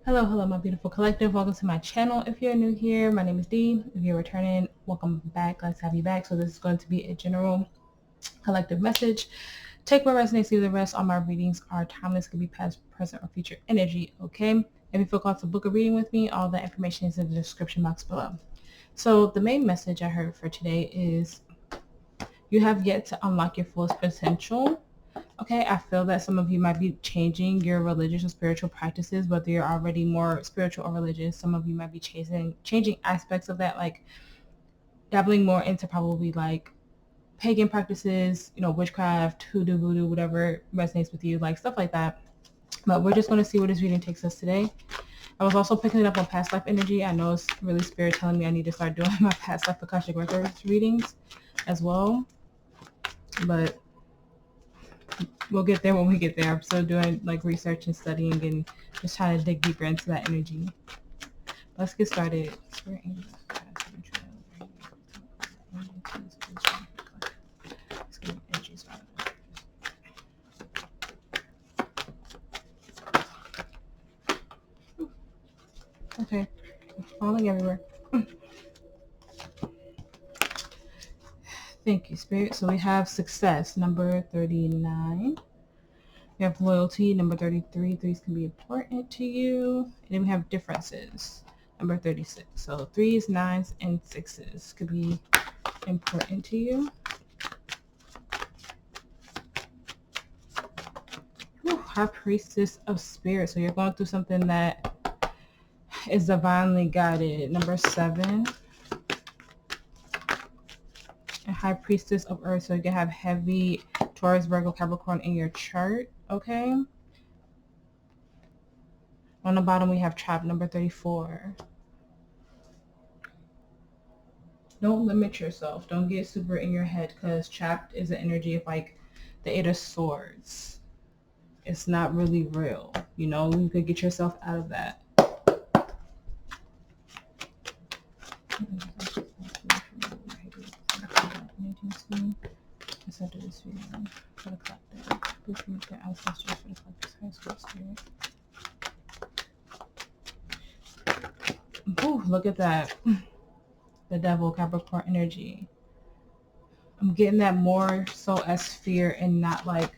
Hello, my beautiful collective. Welcome to my channel. If you're new here, my name is Dee. If you're returning, welcome back. Let's have you back. So this is going to be a general collective message. Take what resonates, leave the rest. All my readings are timeless, could be past, present, or future energy, okay? If you feel called to book a reading with me, all the information is in the description box below. So the main message I heard for today is you have yet to unlock your fullest potential. Okay, I feel that some of you might be changing your religious or spiritual practices, whether you're already more spiritual or religious. Some of you might be changing aspects of that, like dabbling more into probably like pagan practices, witchcraft, hoodoo, voodoo, whatever resonates with you, like stuff like that. But we're just going to see where this reading takes us today. I was also picking it up on past life energy. I know it's really spirit telling me I need to start doing my past life Akashic Records readings as well. But we'll get there when we get there. I'm still doing like research and studying and just trying to dig deeper into that energy. Let's get started. Okay, falling everywhere. Thank you, Spirit. So we have success, number 39. We have loyalty, number 33. Threes can be important to you. And then we have differences, number 36. So 3s, 9s, and 6s could be important to you. High Priestess of Spirit. So you're going through something that is divinely guided. Number 7. And High Priestess of Earth. So you can have heavy Taurus, Virgo, Capricorn in your chart. Okay. On the bottom we have Trap, number 34. Don't limit yourself. Don't get super in your head, because Trapped is the energy of like the 8 of Swords. It's not really real. You could get yourself out of that. Ooh, look at that. The Devil, Capricorn energy. I'm getting that more so as fear and not like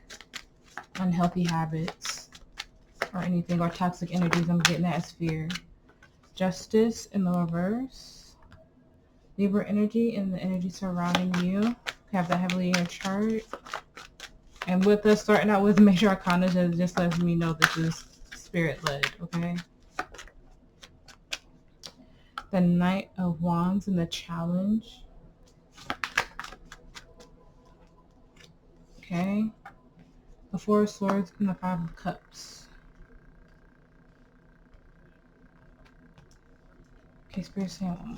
unhealthy habits or anything, or toxic energies. I'm getting that as fear. Justice in the reverse. Libra energy and the energy surrounding you. Have that heavily in your chart. And with us starting out with Major Arcana, it just lets me know this is spirit led, okay? The Knight of Wands and the Challenge. Okay. The Four of Swords and the Five of Cups. Okay, Spirit, say one more.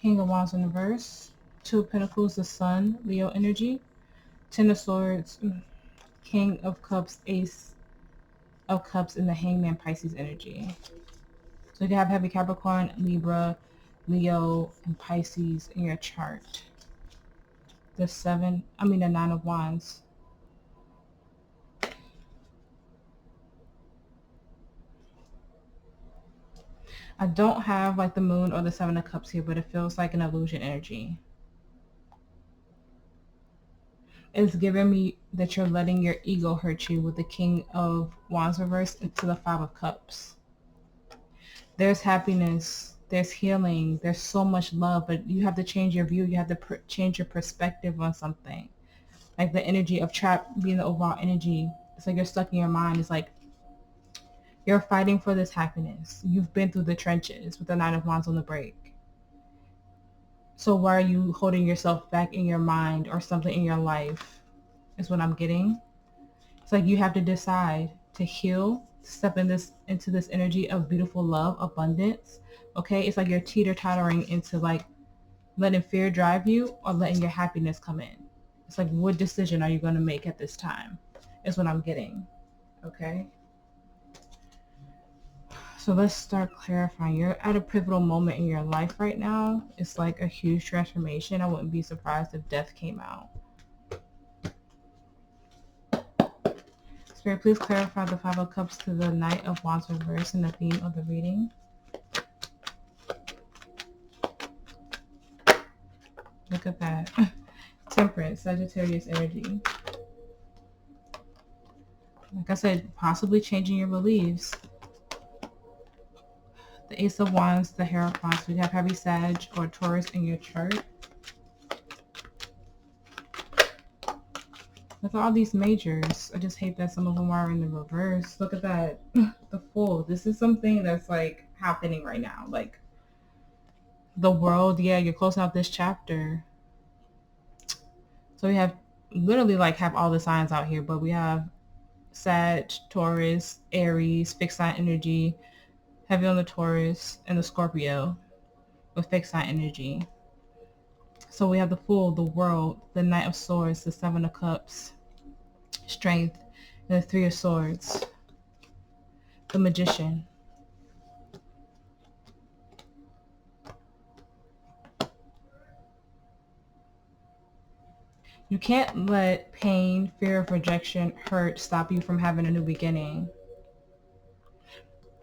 King of Wands in reverse. Two of Pentacles, the Sun, Leo energy. 10 of Swords, King of Cups, Ace of Cups, and the Hangman, Pisces energy. So you can have heavy Capricorn, Libra, Leo, and Pisces in your chart. The Nine of Wands. I don't have like the Moon or the Seven of Cups here, but it feels like an illusion energy. It's giving me that you're letting your ego hurt you with the King of Wands reverse into the Five of Cups. There's happiness, there's healing, there's so much love, but you have to change your view. You have to change your perspective on something. Like the energy of Trap being the overall energy. It's like you're stuck in your mind. It's like you're fighting for this happiness. You've been through the trenches with the Nine of Wands on the break. So why are you holding yourself back in your mind or something in your life is what I'm getting. It's like you have to decide to heal, to step into this energy of beautiful love, abundance. Okay, it's like you're teeter-tottering into like letting fear drive you or letting your happiness come in. It's like, what decision are you going to make at this time is what I'm getting. Okay. So let's start clarifying. You're at a pivotal moment in your life right now. It's like a huge transformation. I wouldn't be surprised if death came out. Spirit, please clarify the Five of Cups to the Knight of Wands reverse and the theme of the reading. Look at that. Temperance, Sagittarius energy. Like I said, possibly changing your beliefs. The Ace of Wands, the Hierophant. We have heavy Sag or Taurus in your chart. Look at all these majors. I just hate that some of them are in the reverse. Look at that. The Fool. This is something that's like happening right now. Like the world, yeah, you're closing out this chapter. So we have literally like have all the signs out here, but we have Sag, Taurus, Aries, fixed sign energy, heavy on the Taurus, and the Scorpio with fixed sign energy. So we have the Fool, the World, the Knight of Swords, the Seven of Cups, Strength, and the Three of Swords, the Magician. You can't let pain, fear of rejection, hurt stop you from having a new beginning.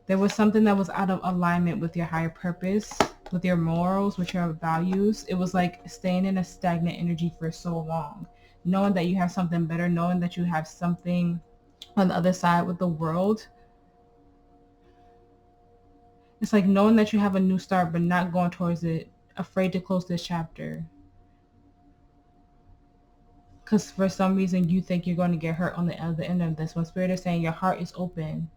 There was something that was out of alignment with your higher purpose, with your morals, with your values. It was like staying in a stagnant energy for so long. Knowing that you have something better, knowing that you have something on the other side with the world. It's like knowing that you have a new start, but not going towards it, afraid to close this chapter. Because for some reason you think you're going to get hurt on the other end of this. When Spirit is saying your heart is open.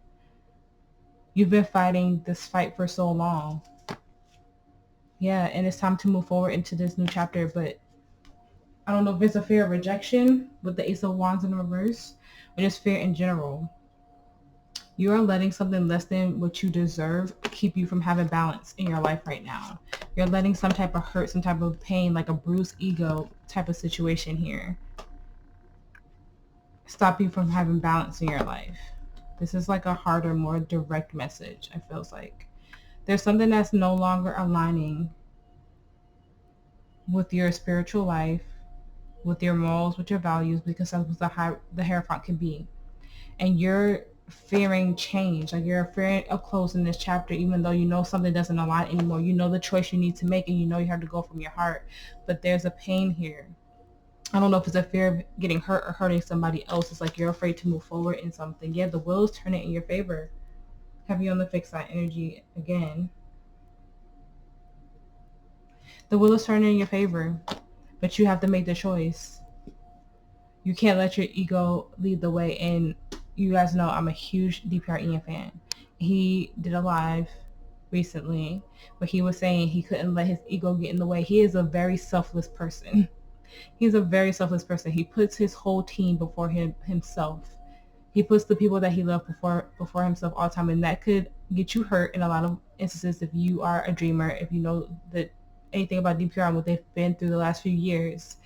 You've been fighting this fight for so long. Yeah, and it's time to move forward into this new chapter, but I don't know if it's a fear of rejection with the Ace of Wands in reverse, or just fear in general. You are letting something less than what you deserve keep you from having balance in your life right now. You're letting some type of hurt, some type of pain, like a bruised ego type of situation here, stop you from having balance in your life. This is like a harder, more direct message, it feels like. There's something that's no longer aligning with your spiritual life, with your morals, with your values, because that's what the Hierophant can be. And you're fearing change. Like you're fearing of closing this chapter, even though you know something doesn't align anymore. You know the choice you need to make, and you know you have to go from your heart. But there's a pain here. I don't know if it's a fear of getting hurt or hurting somebody else. It's like you're afraid to move forward in something. Yeah, the wheel is turning in your favor. Heavy on the fixed sign energy again. The wheel is turning in your favor, but you have to make the choice. You can't let your ego lead the way. And you guys know I'm a huge DPR fan. He did a live recently where he was saying he couldn't let his ego get in the way. He is a very selfless person. He's a very selfless person. He puts his whole team before himself. He puts the people that he loves before himself all the time, and that could get you hurt in a lot of instances if you are a dreamer, if you know that anything about DPR and what they've been through the last few years.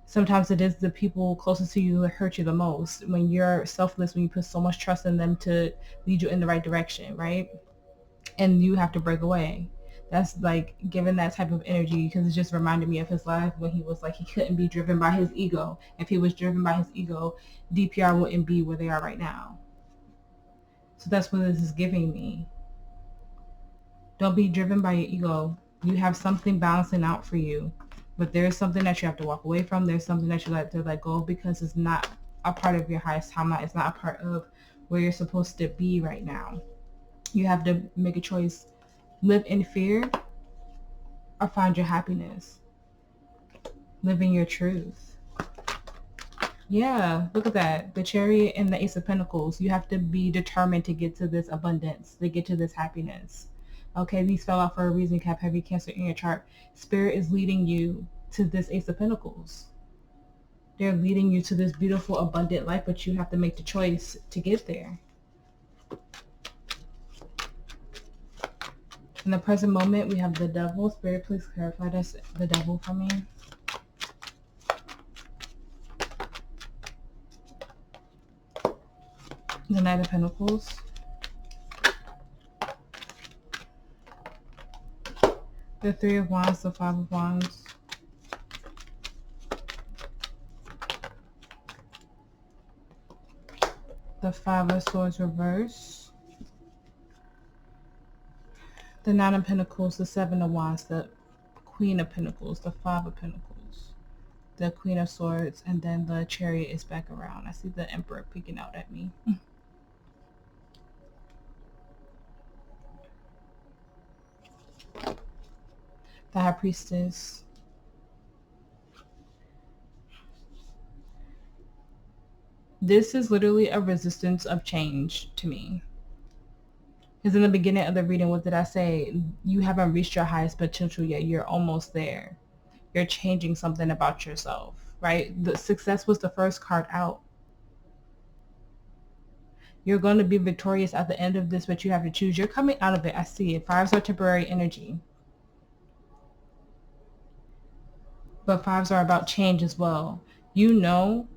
Sometimes it is the people closest to you that hurt you the most. When you're selfless, when you put so much trust in them to lead you in the right direction, right? And you have to break away. That's like giving that type of energy, because it just reminded me of his life when he was like he couldn't be driven by his ego. If he was driven by his ego, DPR wouldn't be where they are right now. So that's what this is giving me. Don't be driven by your ego. You have something balancing out for you, but there's something that you have to walk away from. There's something that you have to let go of, because it's not a part of your highest timeline. It's not a part of where you're supposed to be right now. You have to make a choice. Live in fear or find your happiness. Live in your truth. Yeah, look at that. The Chariot and the Ace of Pentacles. You have to be determined to get to this abundance, to get to this happiness. Okay, these fell out for a reason. You have heavy Cancer in your chart. Spirit is leading you to this Ace of Pentacles. They're leading you to this beautiful, abundant life, but you have to make the choice to get there. In the present moment, we have the Devil. Spirit, please clarify that's the Devil for me. The Knight of Pentacles. The Three of Wands, the Five of Wands. the Five of Swords reverse, the Nine of Pentacles, the Seven of Wands, the Queen of Pentacles, the Five of Pentacles, the Queen of Swords, and then the Chariot is back around. I see the Emperor peeking out at me. The High Priestess. This is literally a resistance of change to me. Because in the beginning of the reading, what did I say? You haven't reached your highest potential yet. You're almost there. You're changing something about yourself, right? The success was the first card out. You're going to be victorious at the end of this, but you have to choose. You're coming out of it. I see it. Fives are temporary energy. But fives are about change as well. You know,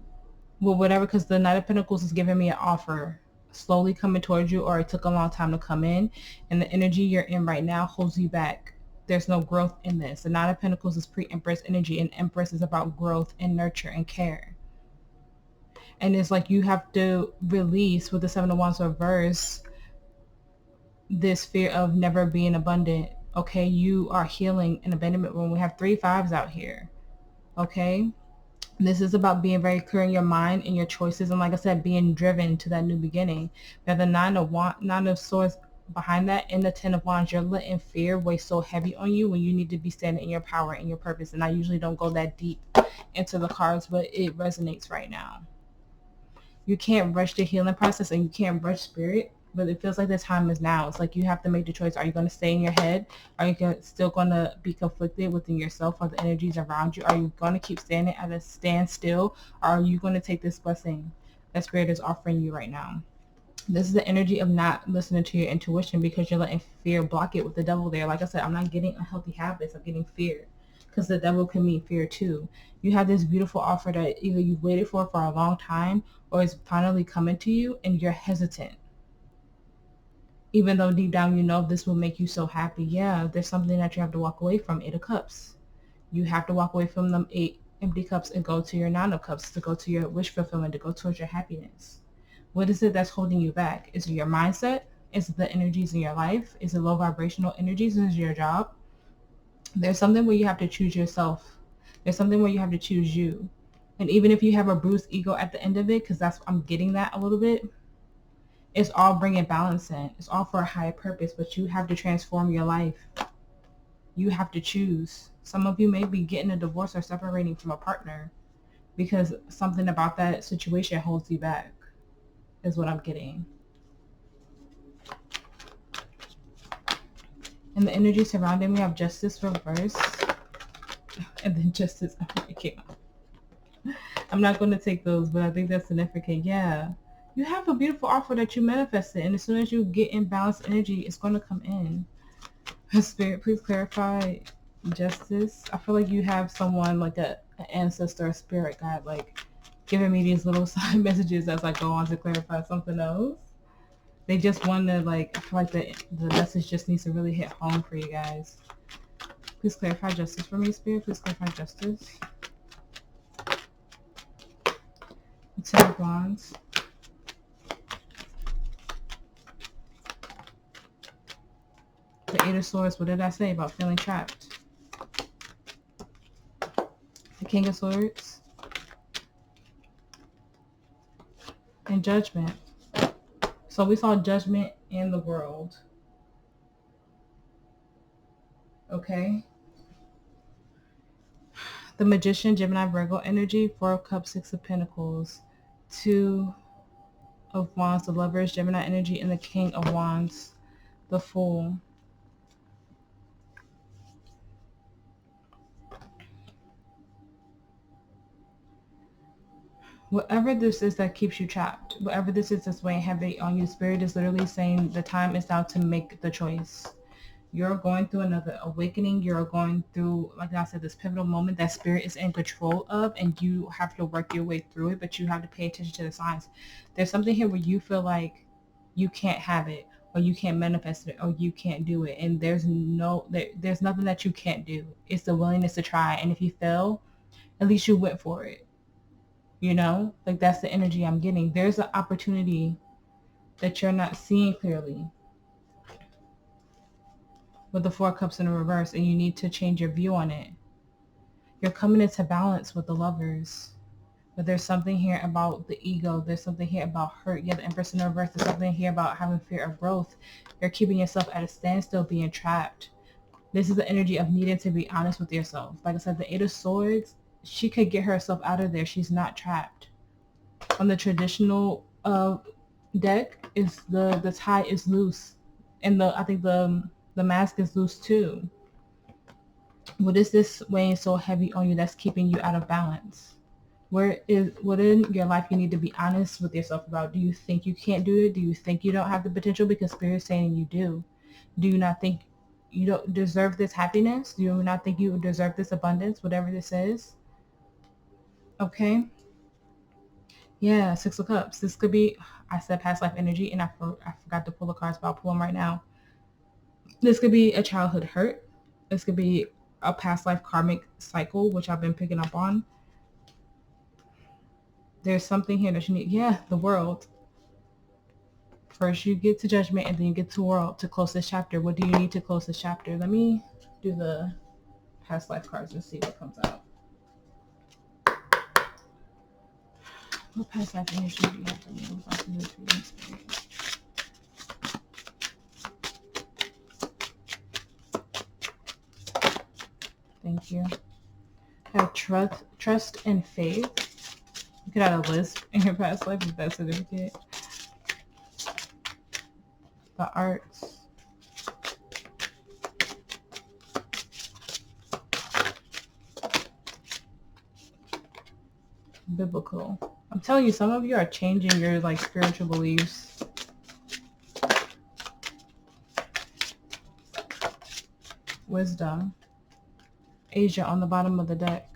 well, whatever, because the Knight of Pentacles is giving me an offer slowly coming towards you, or it took a long time to come in, and the energy you're in right now holds you back. There's no growth in this. The Knight of Pentacles is pre-Empress energy, and Empress is about growth and nurture and care. And it's like you have to release, with the Seven of Wands reverse, this fear of never being abundant. Okay, you are healing an abandonment when we have 3 5s out here. Okay, this is about being very clear in your mind and your choices, and like I said, being driven to that new beginning. We have the Nine of Swords behind that, and the Ten of Wands. You're letting fear weigh so heavy on you when you need to be standing in your power and your purpose. And I usually don't go that deep into the cards, but it resonates right now. You can't rush the healing process, and you can't rush spirit, but it feels like the time is now. It's like you have to make the choice. Are you going to stay in your head? Are you still going to be conflicted within yourself or the energies around you? Are you going to keep standing at a standstill? Or are you going to take this blessing that spirit is offering you right now? This is the energy of not listening to your intuition because you're letting fear block it with the devil there. Like I said, I'm not getting unhealthy habits. I'm getting fear, because the devil can mean fear too. You have this beautiful offer that either you've waited for a long time, or it's finally coming to you, and you're hesitant. Even though deep down you know this will make you so happy. Yeah, there's something that you have to walk away from. 8 of Cups. You have to walk away from them 8 empty cups and go to your 9 of Cups, to go to your wish fulfillment, to go towards your happiness. What is it that's holding you back? Is it your mindset? Is it the energies in your life? Is it low vibrational energies? Is it your job? There's something where you have to choose yourself. There's something where you have to choose you. And even if you have a bruised ego at the end of it, because I'm getting that a little bit, it's all bringing balance in. It's all for a higher purpose, but you have to transform your life. You have to choose. Some of you may be getting a divorce or separating from a partner because something about that situation holds you back, is what I'm getting. And the energy surrounding me, I have Justice reverse, and then Justice came out. I'm not going to take those, but I think that's significant. Yeah. You have a beautiful offer that you manifested, and as soon as you get in balanced energy, it's going to come in. Spirit, please clarify Justice. I feel like you have someone like an ancestor, a spirit guide, like giving me these little side messages as I go on to clarify something else. They just want to, like, I feel like the message just needs to really hit home for you guys. Please clarify Justice for me, Spirit. Please clarify Justice. The 10 of Wands. The 8 of Swords. What did I say about feeling trapped? The King of Swords. And Judgment. So we saw Judgment in the world. Okay. The Magician, Gemini, Virgo energy. 4 of Cups, 6 of Pentacles. 2 of Wands, the Lovers, Gemini energy, and the King of Wands, the Fool. Whatever this is that keeps you trapped, whatever this is that's weighing heavy on you, Spirit is literally saying the time is now to make the choice. You're going through another awakening. You're going through, like I said, this pivotal moment that Spirit is in control of, and you have to work your way through it, but you have to pay attention to the signs. There's something here where you feel like you can't have it, or you can't manifest it, or you can't do it, and there's nothing that you can't do. It's the willingness to try, and if you fail, at least you went for it. You know, like that's the energy I'm getting. There's an opportunity that you're not seeing clearly with the Four Cups in the reverse, and you need to change your view on it. You're coming into balance with the Lovers. But there's something here about the ego. There's something here about hurt. You have the Empress in the reverse. There's something here about having fear of growth. You're keeping yourself at a standstill, being trapped. This is the energy of needing to be honest with yourself. Like I said, the Eight of Swords, she could get herself out of there. She's not trapped. On the traditional deck, is the tie is loose. And I think the mask is loose too. What is this weighing so heavy on you that's keeping you out of balance? What in your life you need to be honest with yourself about? Do you think you can't do it? Do you think you don't have the potential? Because Spirit's saying you do. Do you not think you don't deserve this happiness? Do you not think you deserve this abundance, whatever this is? Okay. Yeah, Six of Cups. This could be, I said past life energy, and I forgot to pull the cards, but I'll pull them right now. This could be a childhood hurt. This could be a past life karmic cycle, which I've been picking up on. There's something here that you need. Yeah, the World. First you get to Judgment, and then you get to World to close this chapter. What do you need to close this chapter? Let me do the past life cards and see what comes out. What past life energy do you have for me? I'm about to do this reading, Spirit. Thank you. Have trust and faith. You could add a list in your past life if that's certificate. The Arts. Biblical. I'm telling you, some of you are changing your like spiritual beliefs. Wisdom. Asia on the bottom of the deck.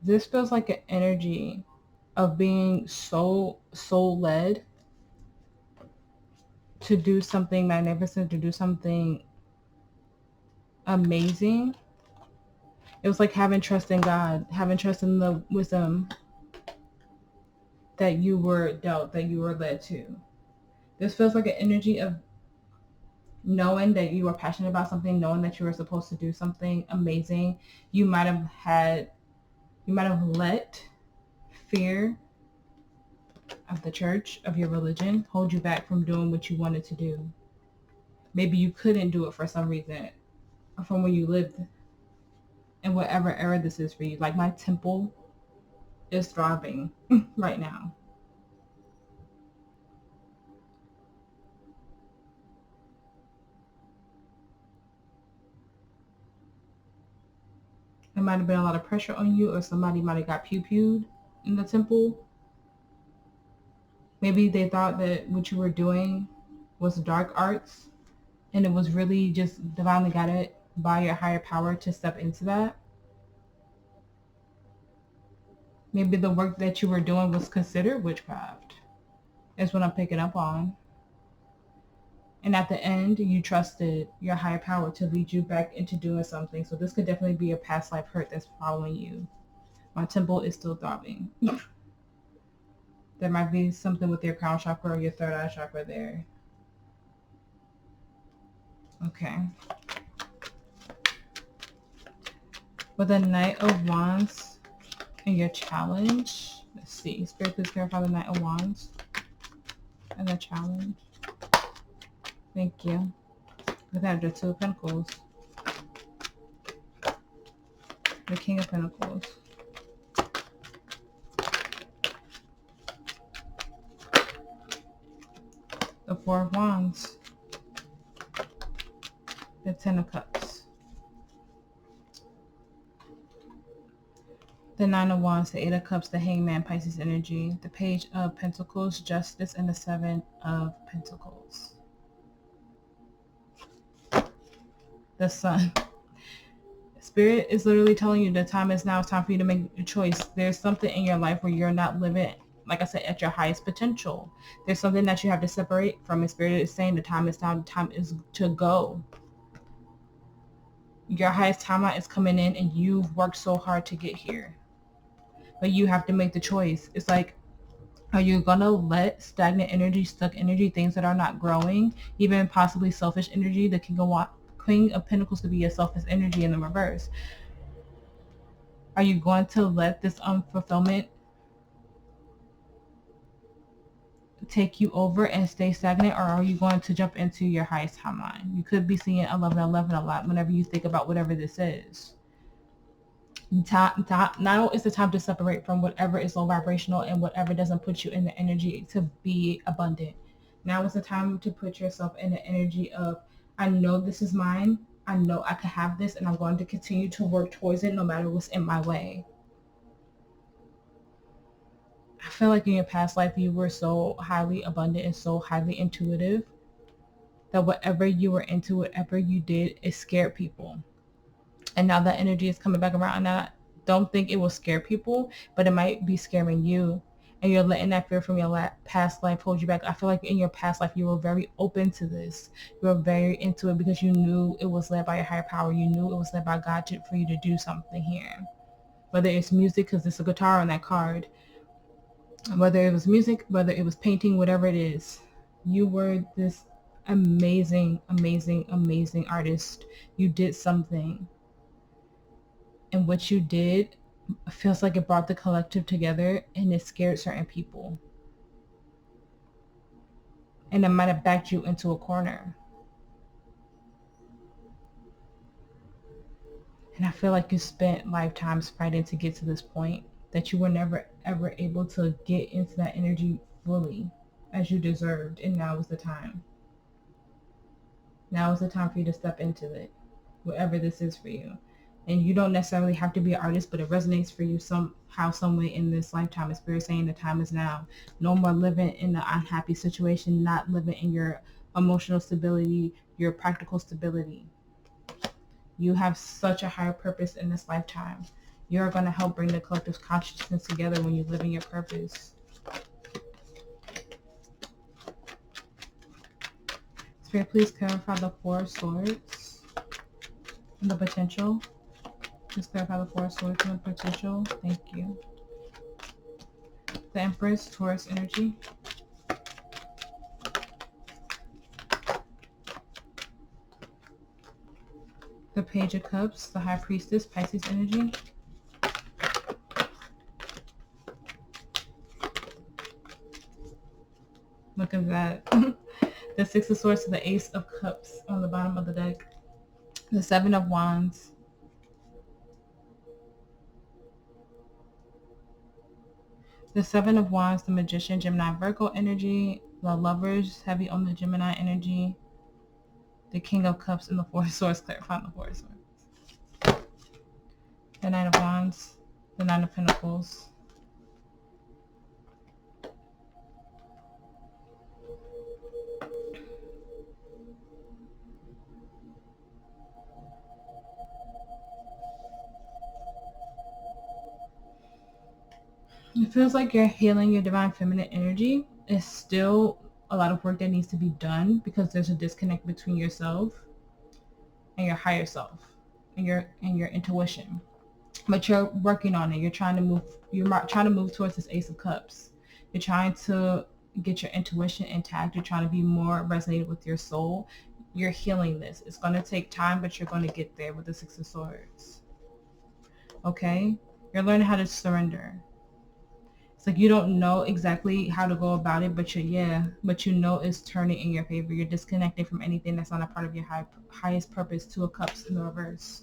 This feels like an energy of being so soul-led to do something magnificent, to do something amazing. It was like having trust in God, having trust in the wisdom that you were dealt, that you were led to. This feels like an energy of knowing that you were passionate about something, knowing that you were supposed to do something amazing. You might have let fear of the church, of your religion, hold you back from doing what you wanted to do. Maybe you couldn't do it for some reason from where you lived in whatever era this is for you. Like my temple is throbbing right now. There might have been a lot of pressure on you, or somebody might have got pew-pewed in the temple. Maybe they thought that what you were doing was dark arts, and it was really just divinely guided by your higher power to step into that. Maybe the work that you were doing was considered witchcraft. Is what I'm picking up on. And at the end, you trusted your higher power to lead you back into doing something. So this could definitely be a past life hurt that's following you. My temple is still throbbing. There might be something with your crown chakra or your third eye chakra there. Okay. With the Knight of Wands and your challenge. Let's see. Spirit, please clarify the Knight of Wands and the challenge. Thank you. With that, the Two of Pentacles. The King of Pentacles. The Four of Wands. The Ten of Cups. The Nine of Wands, the Eight of Cups, the Hangman, Pisces energy, the Page of Pentacles, Justice, and the Seven of Pentacles. The Sun. Spirit is literally telling you the time is now. It's time for you to make a choice. There's something in your life where you're not living like I said, at your highest potential. There's something that you have to separate from. And Spirit is saying the time is now, the time is to go. Your highest timeline is coming in, and you've worked so hard to get here. But you have to make the choice. It's like, are you going to let stagnant energy, stuck energy, things that are not growing, even possibly selfish energy? The King of Pentacles could be a selfish energy in the reverse. Are you going to let this unfulfillment take you over and stay stagnant, or are you going to jump into your highest timeline? You could be seeing 1111 a lot whenever you think about whatever this is. Now is the time to separate from whatever is low vibrational and whatever doesn't put you in the energy to be abundant. Now is the time to put yourself in the energy of, I know this is mine. I know I can have this, and I'm going to continue to work towards it no matter what's in my way. I feel like in your past life, you were so highly abundant and so highly intuitive that whatever you were into, whatever you did, it scared people. And now that energy is coming back around. And I don't think it will scare people, but it might be scaring you. And you're letting that fear from your past life hold you back. I feel like in your past life, you were very open to this. You were very into it because you knew it was led by a higher power. You knew it was led by God for you to do something here. Whether it's music, because there's a guitar on that card. Whether it was music, whether it was painting, whatever it is. You were this amazing, amazing, amazing artist. You did something. And what you did feels like it brought the collective together, and it scared certain people. And it might have backed you into a corner. And I feel like you spent lifetimes fighting to get to this point, that you were never ever able to get into that energy fully as you deserved. And now is the time. Now is the time for you to step into it, whatever this is for you. And you don't necessarily have to be an artist, but it resonates for you somehow, some way in this lifetime. It's Spirit saying the time is now. No more living in an unhappy situation, not living in your emotional stability, your practical stability. You have such a higher purpose in this lifetime. You're going to help bring the collective consciousness together when you live in your purpose. Spirit, please clarify the Four of Swords and the potential. Please clarify the Four of Swords and the potential. Thank you. The Empress, Taurus energy. The Page of Cups, the High Priestess, Pisces energy. Look at that. The Six of Swords to the Ace of Cups on the bottom of the deck. The Seven of Wands. The Seven of Wands, the Magician, Gemini, Virgo energy. The Lovers, heavy on the Gemini energy. The King of Cups and the Four of Swords, clarifying the Four of Swords. The Nine of Wands, the Nine of Pentacles. It feels like you're healing your divine feminine energy. It's still a lot of work that needs to be done because there's a disconnect between yourself and your higher self and your intuition. But you're working on it. You're trying to move towards this Ace of Cups. You're trying to get your intuition intact. You're trying to be more resonated with your soul. You're healing this. It's going to take time, but you're going to get there with the Six of Swords. Okay? You're learning how to surrender. It's like you don't know exactly how to go about it, but you know it's turning in your favor. You're disconnecting from anything that's not a part of your highest purpose. Two of Cups in the reverse.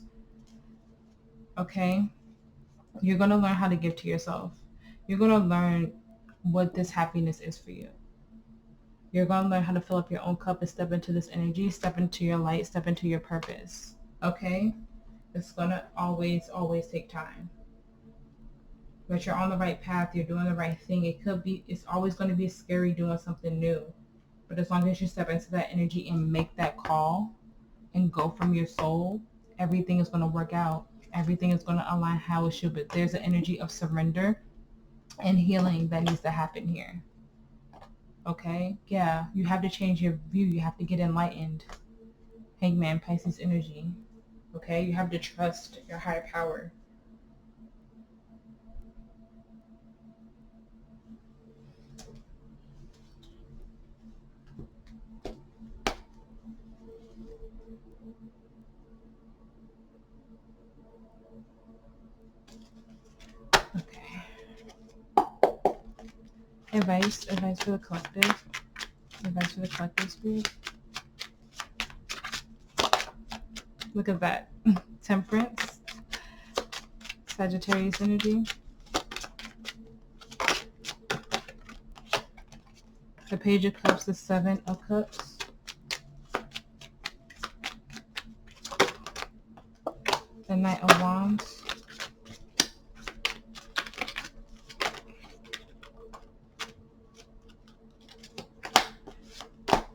Okay? You're going to learn how to give to yourself. You're going to learn what this happiness is for you. You're going to learn how to fill up your own cup and step into this energy, step into your light, step into your purpose. Okay? It's going to always, always take time. But you're on the right path. You're doing the right thing. It's always going to be scary doing something new. But as long as you step into that energy and make that call and go from your soul, everything is going to work out. Everything is going to align how it should. But there's an energy of surrender and healing that needs to happen here. Okay? Yeah, you have to change your view. You have to get enlightened. Hangman, Pisces energy. Okay? You have to trust your higher power. Okay. Advice for the collective. Advice for the collective, spirit. Look at that. Temperance. Sagittarius energy. The Page of Cups, the Seven of Cups. The Knight of Wands.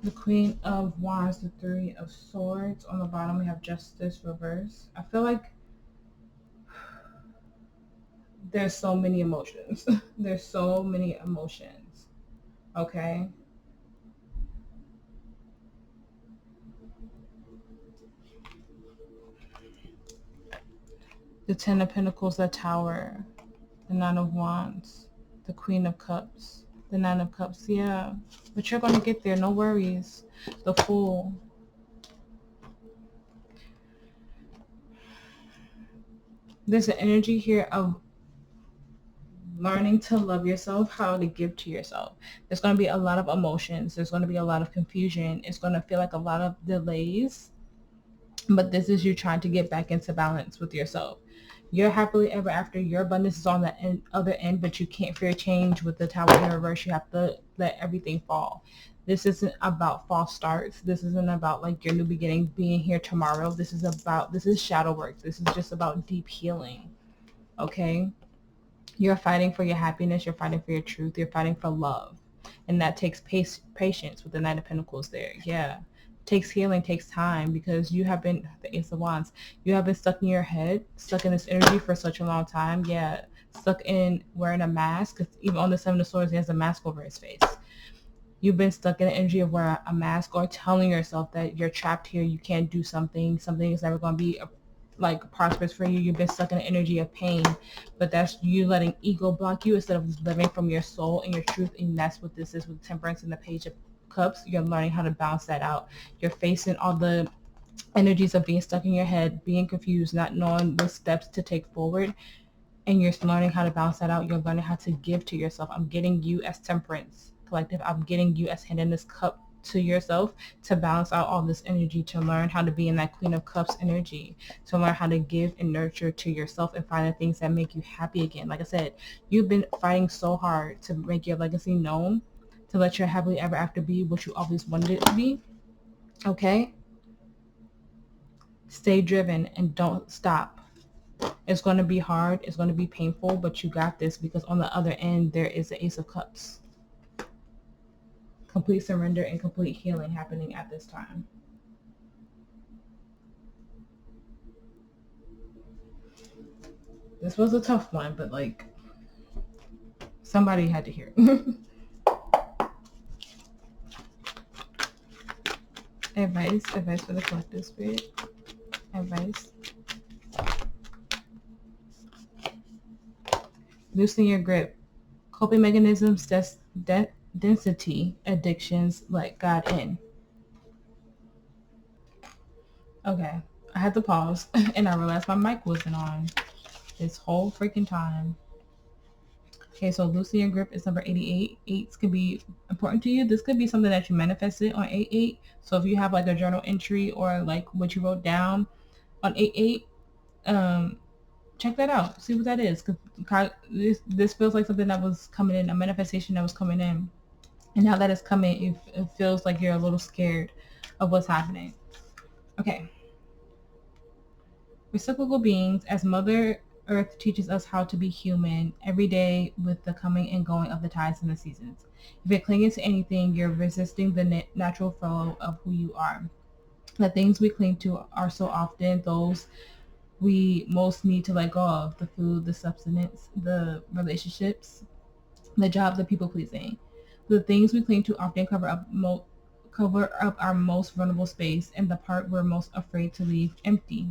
The Queen of Wands, the Three of Swords. On the bottom we have Justice reverse. I feel like there's so many emotions. There's so many emotions. Okay? The Ten of Pentacles, the Tower. The Nine of Wands. The Queen of Cups. The Nine of Cups, yeah. But you're going to get there, no worries. The Fool. There's an energy here of learning to love yourself, how to give to yourself. There's going to be a lot of emotions. There's going to be a lot of confusion. It's going to feel like a lot of delays. But this is you trying to get back into balance with yourself. You're happily ever after. Your abundance is on the other end, but you can't fear change with the Tower in reverse. You have to let everything fall. This isn't about false starts. This isn't about like your new beginning being here tomorrow. This is shadow work. This is just about deep healing. Okay? You're fighting for your happiness. You're fighting for your truth. You're fighting for love. And that takes patience with the Knight of Pentacles there. Yeah. Takes healing, takes time, because you have been, the Ace of Wands, you have been stuck in your head, stuck in this energy for such a long time. Yeah. Stuck in wearing a mask. Because even on the Seven of Swords, he has a mask over his face. You've been stuck in the energy of wearing a mask or telling yourself that you're trapped here. You can't do something. Something is never going to be like prosperous for you. You've been stuck in the energy of pain, but that's you letting ego block you instead of living from your soul and your truth. And that's what this is with Temperance and the Page of Cups. You're learning how to balance that out. You're facing all the energies of being stuck in your head, being confused, not knowing what steps to take forward, and you're learning how to balance that out. You're learning how to give to yourself. I'm getting you as Temperance collective. I'm getting you as handing this cup to yourself to balance out all this energy, to learn how to be in that Queen of Cups energy, to learn how to give and nurture to yourself and find the things that make you happy again. Like I said, you've been fighting so hard to make your legacy known, to let your happily ever after be what you always wanted it to be. Okay? Stay driven and don't stop. It's going to be hard. It's going to be painful, but you got this, because on the other end, there is the Ace of Cups. Complete surrender and complete healing happening at this time. This was a tough one, but like somebody had to hear it. Advice for the collective, spirit. Advice. Loosen your grip. Coping mechanisms, density, addictions, let God in. Okay, I had to pause and I realized my mic wasn't on this whole freaking time. Okay, so loosen your grip is number 88. Eights could be important to you. This could be something that you manifested on 8-8. So if you have like a journal entry or like what you wrote down on 8-8, check that out. See what that is. Cause this feels like something that was coming in, a manifestation that was coming in. And now that it's coming, it feels like you're a little scared of what's happening. Okay. Reciprocal beings, as Mother Earth teaches us how to be human every day with the coming and going of the tides and the seasons. If you're clinging to anything, you're resisting the natural flow of who you are. The things we cling to are so often those we most need to let go of: the food, the substance, the relationships. the job of people pleasing. The things we cling to often cover up our most vulnerable space and the part we're most afraid to leave empty.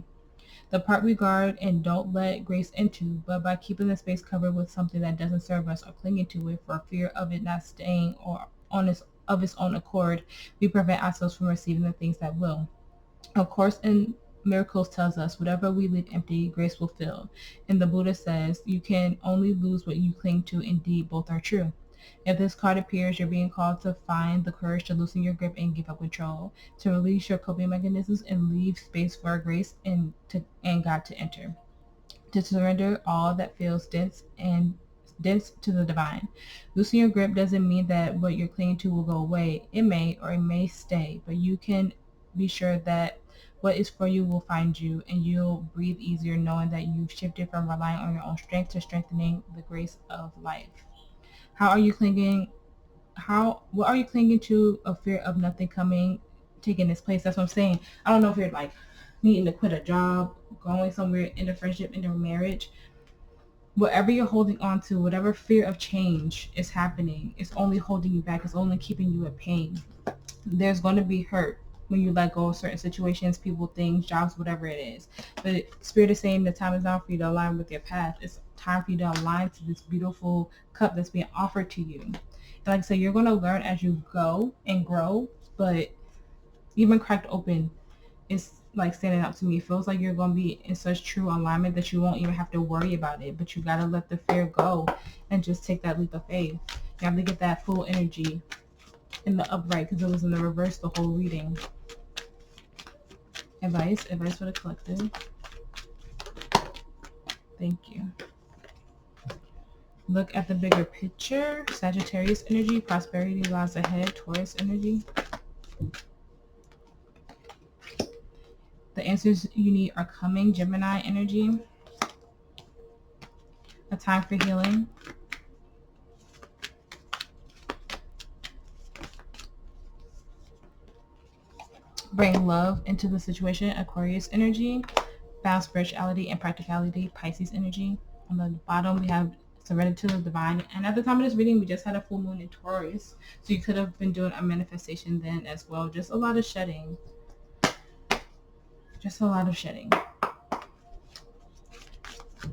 The part we guard and don't let grace into, but by keeping the space covered with something that doesn't serve us or clinging to it for fear of it not staying or on its own accord, we prevent ourselves from receiving the things that will. Of course, in Miracles tells us whatever we leave empty, grace will fill. And the Buddha says you can only lose what you cling to. Indeed, both are true. If this card appears, you're being called to find the courage to loosen your grip and give up control, to release your coping mechanisms and leave space for grace and God to enter, to surrender all that feels dense to the divine. Loosening your grip doesn't mean that what you're clinging to will go away. It may or it may stay, but you can be sure that what is for you will find you, and you'll breathe easier knowing that you've shifted from relying on your own strength to strengthening the grace of life. How are you clinging? What are you clinging to? A fear of nothing coming, taking its place. That's what I'm saying. I don't know if you're like needing to quit a job, going somewhere in a friendship, in a marriage. Whatever you're holding on to, whatever fear of change is happening, it's only holding you back. It's only keeping you in pain. There's going to be hurt when you let go of certain situations, people, things, jobs, whatever it is. But Spirit is saying the time is now for you to align with your path. It's time for you to align to this beautiful cup that's being offered to you. And like I said, you're going to learn as you go and grow, but even cracked open is like standing out to me. It feels like you're going to be in such true alignment that you won't even have to worry about it, but you got to let the fear go and just take that leap of faith. You have to get that full energy in the upright because it was in the reverse the whole reading. Advice for the collective. Thank you. Look at the bigger picture. Sagittarius energy, prosperity lies ahead. Taurus energy. The answers you need are coming. Gemini energy. A time for healing. Bring love into the situation. Aquarius energy. Balance spirituality and practicality. Pisces energy. On the bottom we have surrender to the divine. And at the time of this reading, we just had a full moon in Taurus. So you could have been doing a manifestation then as well. Just a lot of shedding. Just a lot of shedding.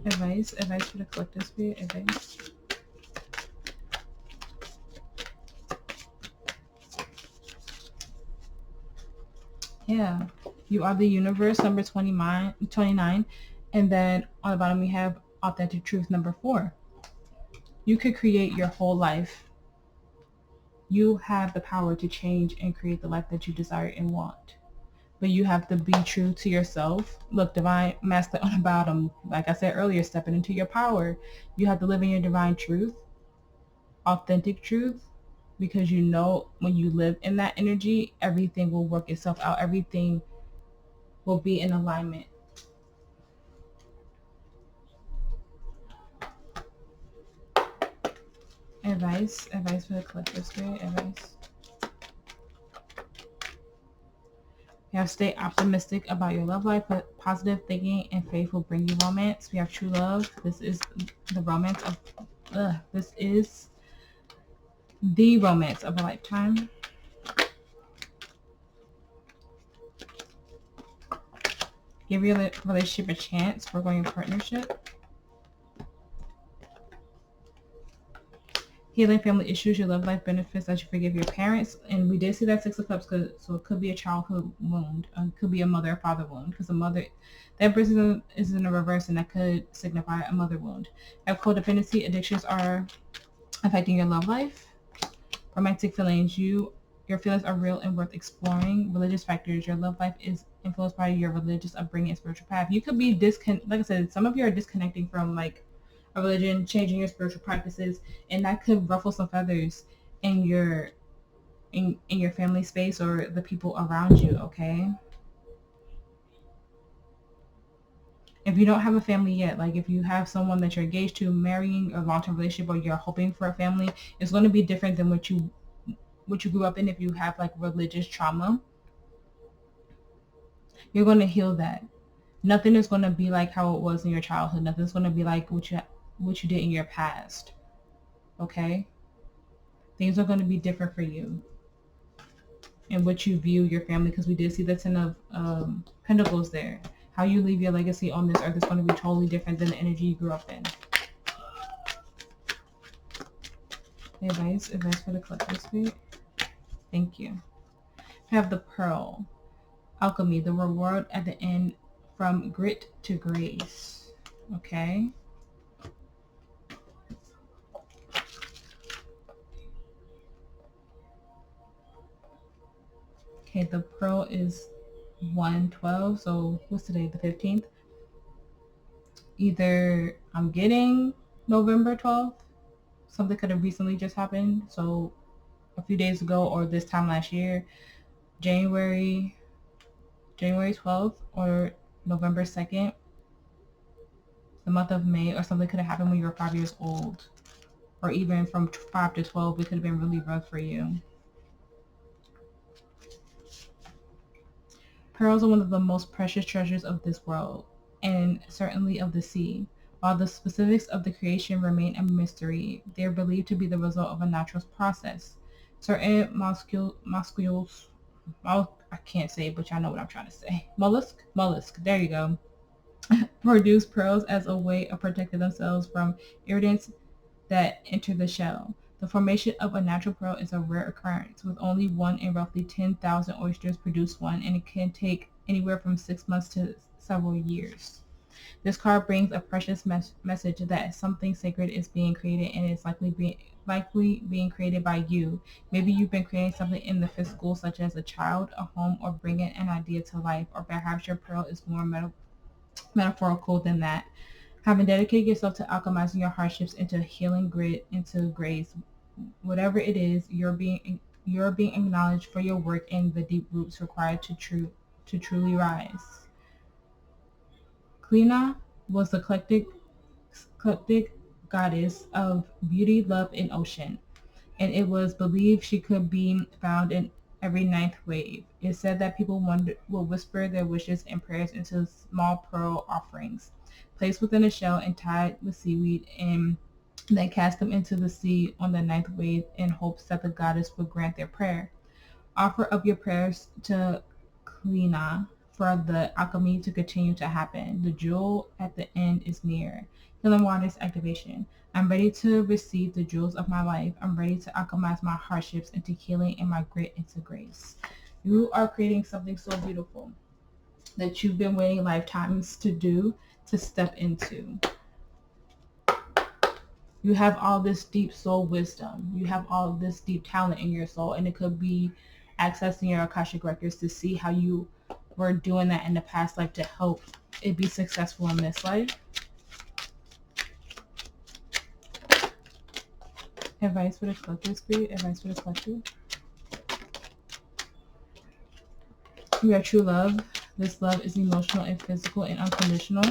Advice for the collective spirit. Advice. Yeah. You are the universe, number 29. And then on the bottom we have authentic truth, number 4. You could create your whole life. You have the power to change and create the life that you desire and want. But you have to be true to yourself. Look, divine masculine on the bottom. Like I said earlier, stepping into your power. You have to live in your divine truth, authentic truth, because you know when you live in that energy, everything will work itself out. Everything will be in alignment. Advice for the collective spirit. Advice. We have stay optimistic about your love life, but positive thinking and faith will bring you romance. We have true love. This is the romance of this is the romance of a lifetime. Give your relationship a chance. We're going in partnership. Healing family issues, your love life benefits as you forgive your parents. And we did see that 6 of Cups, so it could be a childhood wound. It could be a mother or father wound, because a mother, that person is in a reverse, and that could signify a mother wound. If codependency, addictions are affecting your love life. Romantic feelings, your feelings are real and worth exploring. Religious factors, your love life is influenced by your religious upbringing and spiritual path. You could be like I said, some of you are disconnecting from like a religion, changing your spiritual practices, and that could ruffle some feathers in your family space or the people around you. Okay, if you don't have a family yet, like if you have someone that you're engaged to, marrying, a long-term relationship, or you're hoping for a family, it's going to be different than what you grew up in. If you have like religious trauma, you're going to heal that. Nothing is going to be like how it was in your childhood. Nothing's going to be like what you did in your past. okay? Things are going to be different for you and what you view your family, because we did see the Ten of Pentacles there. How you leave your legacy on this earth is going to be totally different than the energy you grew up in. Advice for the collective spirit. Thank you. Have the Pearl. Alchemy, the reward at the end from grit to grace. Okay. Okay, the Pearl is 112. So what's today? The 15th? Either I'm getting November 12th. Something could have recently just happened. So a few days ago or this time last year. January 12th or November 2nd. The month of May, or something could have happened when you were 5 years old. Or even from 5 to 12, it could have been really rough for you. Pearls are one of the most precious treasures of this world, and certainly of the sea. While the specifics of the creation remain a mystery, they are believed to be the result of a natural process. Certain mollusks, I can't say it, but y'all know what I'm trying to say. Mollusk, there you go. Produce pearls as a way of protecting themselves from irritants that enter the shell. The formation of a natural pearl is a rare occurrence, with only one in roughly 10,000 oysters produce one, and it can take anywhere from 6 months to several years. This card brings a precious message that something sacred is being created, and it's likely being created by you. Maybe you've been creating something in the physical, such as a child, a home, or bringing an idea to life, or perhaps your pearl is more metaphorical than that. Having dedicated yourself to alchemizing your hardships into healing grit, into grace, whatever it is, you're being acknowledged for your work and the deep roots required to truly rise. Klina was the eclectic goddess of beauty, love, and ocean, and it was believed she could be found in every ninth wave. It's said that people will whisper their wishes and prayers into small pearl offerings, placed within a shell and tied with seaweed, and then cast them into the sea on the ninth wave in hopes that the goddess would grant their prayer. Offer up your prayers to Klina for the alchemy to continue to happen. The jewel at the end is near. Healing Waters activation. I'm ready to receive the jewels of my life. I'm ready to alchemize my hardships into healing and my grit into grace. You are creating something so beautiful that you've been waiting lifetimes to do, to step into. You have all this deep soul wisdom. You have all this deep talent in your soul, and it could be accessing your Akashic records to see how you were doing that in the past life to help it be successful in this life. Advice for the collective spirit. Advice for the collective. We have true love. This love is emotional and physical and unconditional.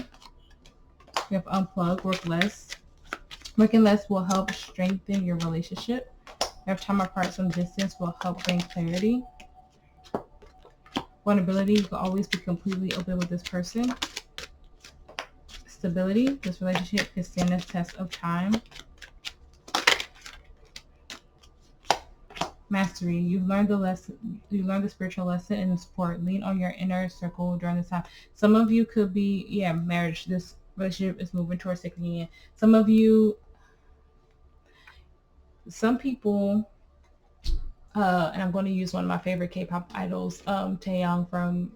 We have unplug, work less. Working less will help strengthen your relationship. We have time apart, some distance will help bring clarity. Vulnerability, you can always be completely open with this person. Stability, this relationship can stand the test of time. Mastery, you've learned the lesson, you learned the spiritual lesson and the support. Lean on your inner circle during this time. Some of you could be, marriage. This relationship is moving towards sacred union. Some people, and I'm going to use one of my favorite K-pop idols, Taeyang from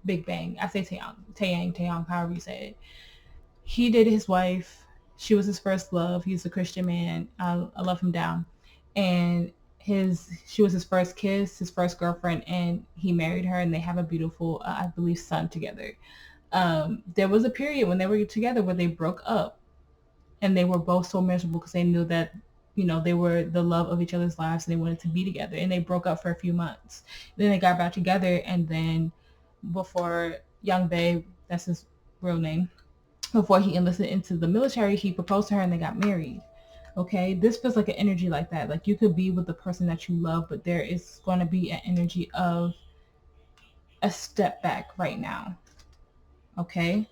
Big Bang. I say Taeyang, however you say it. He dated his wife. She was his first love. He's a Christian man. I love him down. And she was his first kiss, his first girlfriend, and he married her, and they have a beautiful, I believe, son together. There was a period when they were together where they broke up, and they were both so miserable because they knew that, they were the love of each other's lives and they wanted to be together, and they broke up for a few months. Then they got back together, and then before Young Bae, that's his real name, before he enlisted into the military, he proposed to her and they got married. Okay, this feels like an energy like that. Like you could be with the person that you love, but there is going to be an energy of a step back right now. Okay,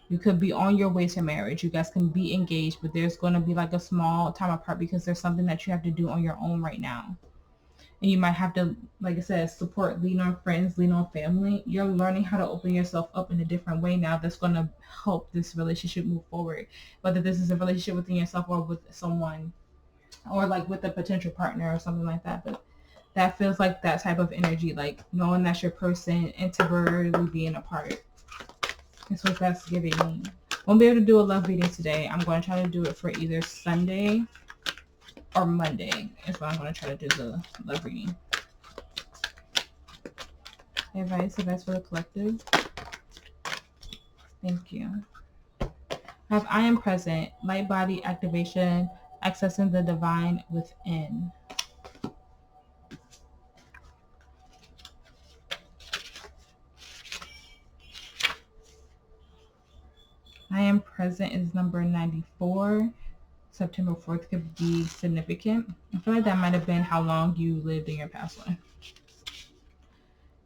You could be on your way to marriage. You guys can be engaged, but there's going to be like a small time apart because there's something that you have to do on your own right now. And you might have to, like I said, support, lean on friends, lean on family. You're learning how to open yourself up in a different way now that's going to help this relationship move forward. Whether this is a relationship within yourself or with someone, or like with a potential partner or something like that. But that feels like that type of energy, like knowing that's your person and temporarily being apart. That's what that's giving me. Won't be able to do a love reading today. I'm going to try to do it for either Sunday or Monday is when I'm going to try to do the love reading. Advice for the collective. Thank you. Have I am present. Light body activation. Accessing the divine within. I am present is number 94. September 4th could be significant. I feel like that might have been how long you lived in your past life.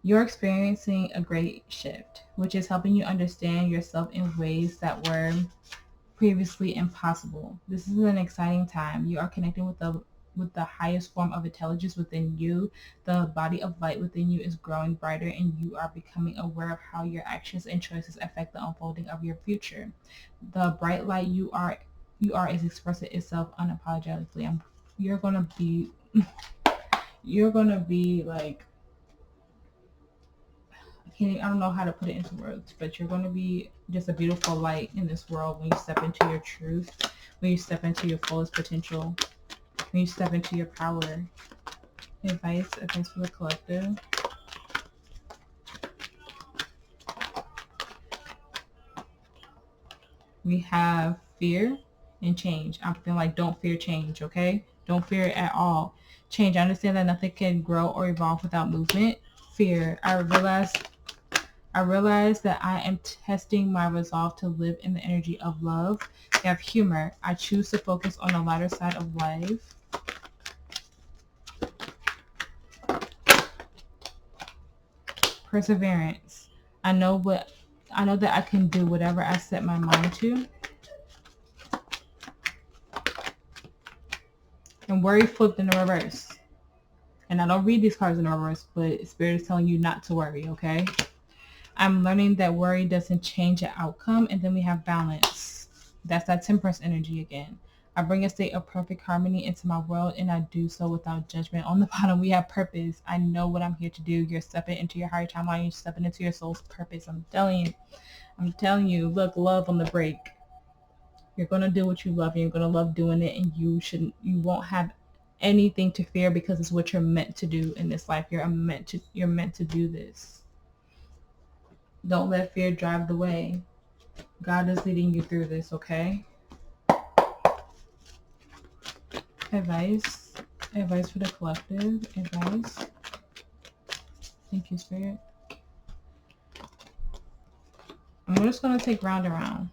You're experiencing a great shift, which is helping you understand yourself in ways that were previously impossible. This is an exciting time. You are connecting with the highest form of intelligence within you. The body of light within you is growing brighter, and you are becoming aware of how your actions and choices affect the unfolding of your future. The bright light you are is expressing itself unapologetically. You're gonna be like, I don't know how to put it into words, but you're going to be just a beautiful light in this world when you step into your truth, when you step into your fullest potential, when you step into your power. Advice for the collective. We have fear and change. I'm feeling like don't fear change, okay? Don't fear it at all. Change. I understand that nothing can grow or evolve without movement. Fear. I realize that I am testing my resolve to live in the energy of love. We have humor. I choose to focus on the lighter side of life. Perseverance. I know that I can do whatever I set my mind to. And worry flipped in the reverse. And I don't read these cards in the reverse, but Spirit is telling you not to worry, okay? I'm learning that worry doesn't change the outcome. And then we have balance. That's that Temperance energy again. I bring a state of perfect harmony into my world, and I do so without judgment. On the bottom, we have purpose. I know what I'm here to do. You're stepping into your higher timeline. You're stepping into your soul's purpose. I'm telling you, look, love on the break. You're going to do what you love, and you're going to love doing it, and you won't have anything to fear because it's what you're meant to do in this life. You're meant to do this. Don't let fear drive the way. God is leading you through this, okay? Advice for the collective. Advice. Thank you, Spirit. I'm just going to take round around.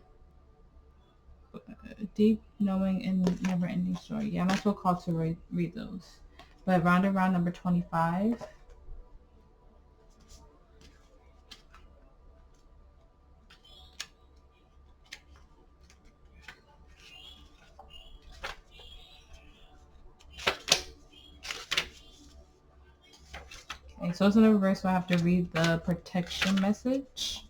Deep, knowing, and never-ending story. Yeah, I'm not so called to read those. But round around number 25. Okay, so it's in the reverse, so I have to read the protection message.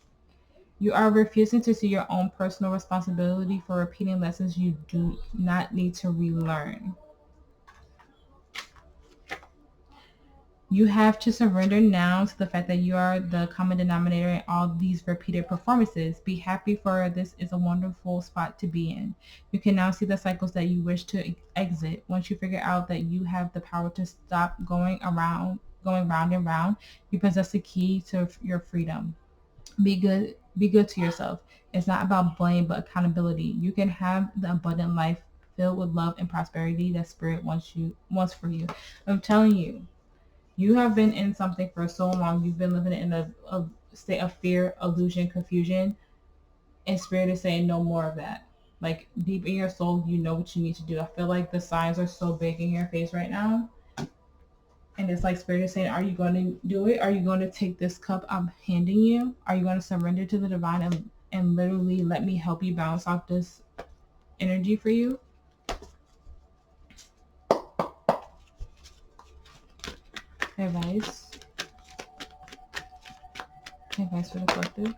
You are refusing to see your own personal responsibility for repeating lessons you do not need to relearn. You have to surrender now to the fact that you are the common denominator in all these repeated performances. Be happy, for this is a wonderful spot to be in. You can now see the cycles that you wish to exit. Once you figure out that you have the power to stop going round and round, you possess the key to your freedom. Be good to yourself. It's not about blame, but accountability. You can have the abundant life filled with love and prosperity that Spirit wants for you. I'm telling you, you have been in something for so long. You've been living in a state of fear, illusion, confusion, and Spirit is saying no more of that. Like deep in your soul, you know what you need to do. I feel like the signs are so big in your face right now. And it's like Spirit is saying, are you going to do it? Are you going to take this cup I'm handing you? Are you going to surrender to the divine and literally let me help you bounce off this energy for you. Advice. Advice for the collective.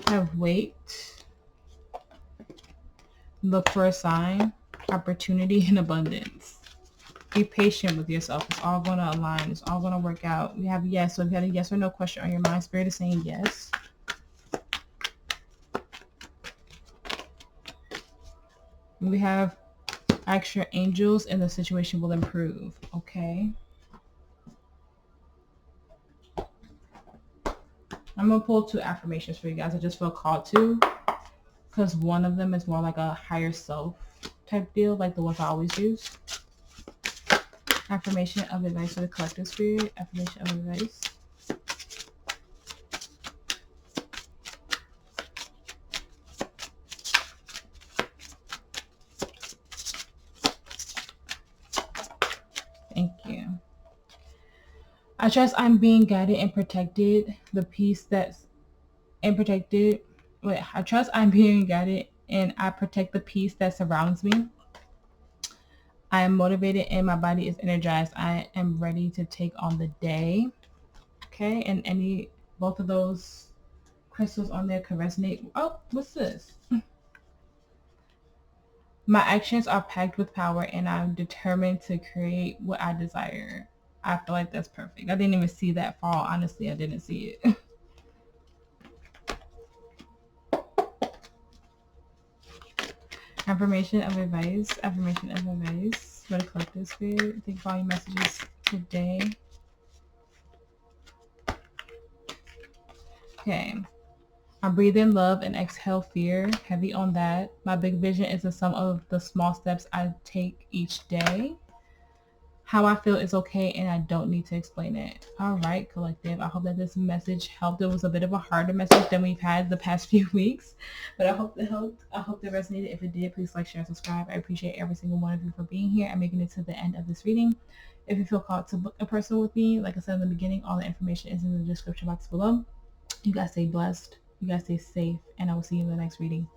Have wait. Look for a sign, opportunity, and abundance. Be patient with yourself. It's all going to align. It's all going to work out. We have yes. So if you had a yes or no question on your mind, Spirit is saying yes. We have ask your angels and the situation will improve. Okay. I'm going to pull 2 affirmations for you guys. I just feel called to, because one of them is more like a higher self type deal, like the ones I always use. Affirmation of advice for the collective spirit. Affirmation of advice. Thank you. I trust I'm being guided and protected. The peace that's and protected. Wait, I trust I'm being guided and I protect the peace that surrounds me. I am motivated and my body is energized. I am ready to take on the day. Okay, and both of those crystals on there can resonate. Oh, what's this? My actions are packed with power and I'm determined to create what I desire. I feel like that's perfect. I didn't even see that fall. Honestly, I didn't see it. Affirmation of advice. Affirmation of advice for the collective spirit. Think about your messages today. Okay. I breathe in love and exhale fear. Heavy on that. My big vision is the sum of the small steps I take each day. How I feel is okay and I don't need to explain it. All right, collective. I hope that this message helped. It was a bit of a harder message than we've had the past few weeks, but I hope it helped. I hope it resonated. If it did, please like, share, and subscribe. I appreciate every single one of you for being here and making it to the end of this reading. If you feel called to book a personal with me, like I said in the beginning, all the information is in the description box below. You guys stay blessed. You guys stay safe, and I will see you in the next reading.